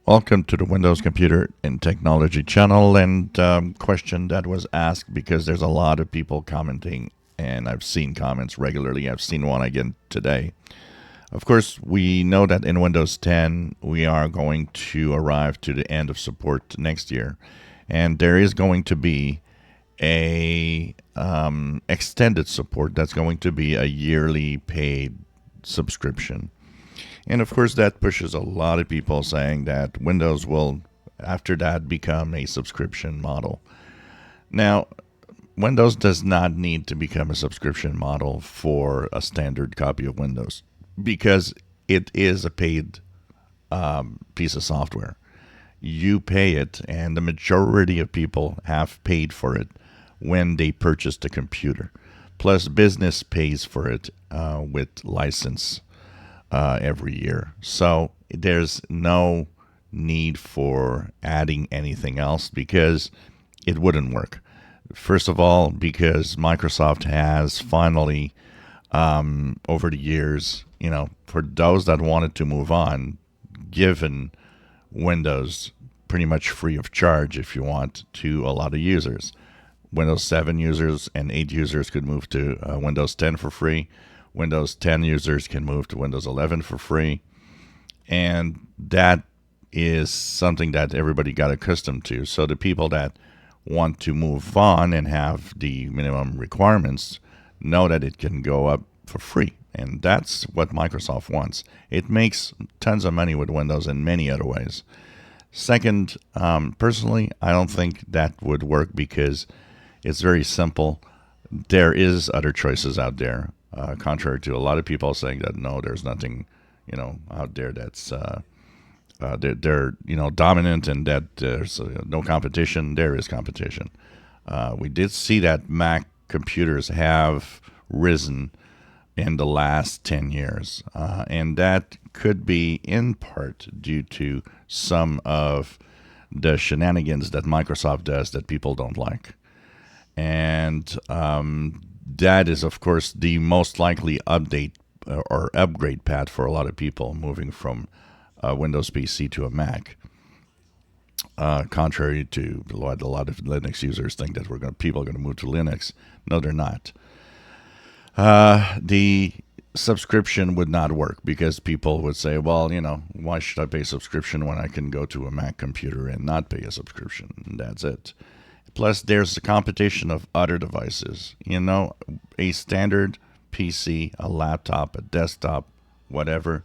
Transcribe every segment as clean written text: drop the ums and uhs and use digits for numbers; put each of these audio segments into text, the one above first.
Welcome to the Windows Computer and Technology channel. And question that was asked because there's a lot of people commenting, and I've seen comments regularly. I've seen one again today. Of course, we know that in Windows 10 we are going to arrive to the end of support next year, and there is going to be a extended support that's going to be a yearly paid subscription. And of course, that pushes a lot of people saying that Windows will, after that, become a subscription model. Now, Windows does not need to become a subscription model for a standard copy of Windows because it is a paid piece of software. You pay it, and the majority of people have paid for it when they purchased a computer. Plus, business pays for it with license every year. So there's no need for adding anything else because it wouldn't work. First of all, because Microsoft has finally, over the years, for those that wanted to move on, given Windows pretty much free of charge if you want to a lot of users. Windows 7 users and 8 users could move to Windows 10 for free. Windows 10 users can move to Windows 11 for free. And that is something that everybody got accustomed to. So the people that want to move on and have the minimum requirements know that it can go up for free. And that's what Microsoft wants. It makes tons of money with Windows in many other ways. Second, personally, I don't think that would work because it's very simple. There is other choices out there. Contrary to a lot of people saying that no, there's nothing, out there that's they're dominant and that there's no competition. There is competition. We did see that Mac computers have risen in the last 10 years, and that could be in part due to some of the shenanigans that Microsoft does that people don't like, and that is, of course, the most likely update or upgrade path for a lot of people moving from a Windows PC to a Mac. Contrary to what a lot of Linux users think that people are going to move to Linux. No, they're not. The subscription would not work because people would say, well, why should I pay a subscription when I can go to a Mac computer and not pay a subscription? And that's it. Plus, there's a competition of other devices. A standard PC, a laptop, a desktop, whatever.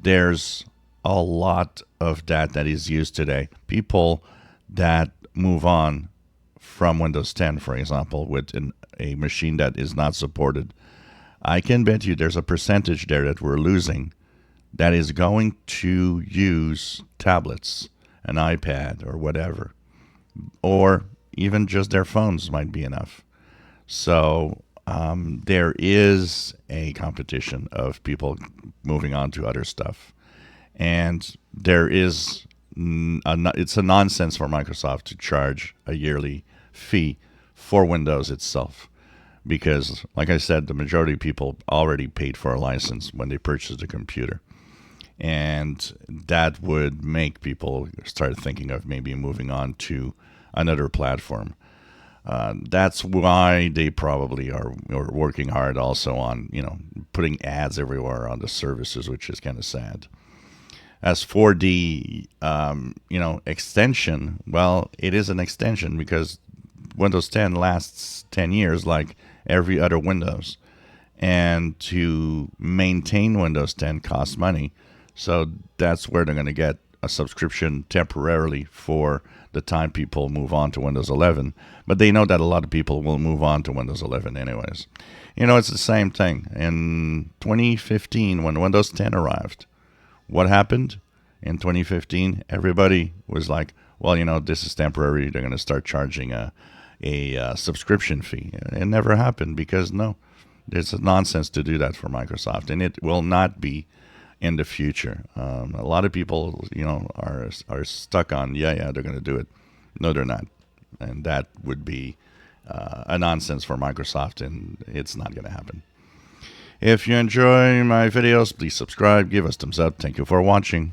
There's a lot of that is used today. People that move on from Windows 10, for example, with a machine that is not supported, I can bet you there's a percentage there that we're losing that is going to use tablets, an iPad, or whatever. Or even just their phones might be enough. So there is a competition of people moving on to other stuff. And there is, it's a nonsense for Microsoft to charge a yearly fee for Windows itself. Because, like I said, the majority of people already paid for a license when they purchased a computer. And that would make people start thinking of maybe moving on to another platform. That's why they probably are working hard also on, putting ads everywhere on the services, which is kind of sad. As for the, extension, well, it is an extension because Windows 10 lasts 10 years like every other Windows. And to maintain Windows 10 costs money. So that's where they're going to get a subscription temporarily for the time people move on to Windows 11. But they know that a lot of people will move on to Windows 11 anyways. It's the same thing. In 2015, when Windows 10 arrived, what happened? In 2015, everybody was like, well, this is temporary. They're going to start charging a subscription fee. It never happened because, no, it's nonsense to do that for Microsoft. And it will not be in the future. A lot of people, are stuck on, they're going to do it. No, they're not. And that would be a nonsense for Microsoft, and it's not going to happen. If you enjoy my videos, please subscribe, give us thumbs up. Thank you for watching.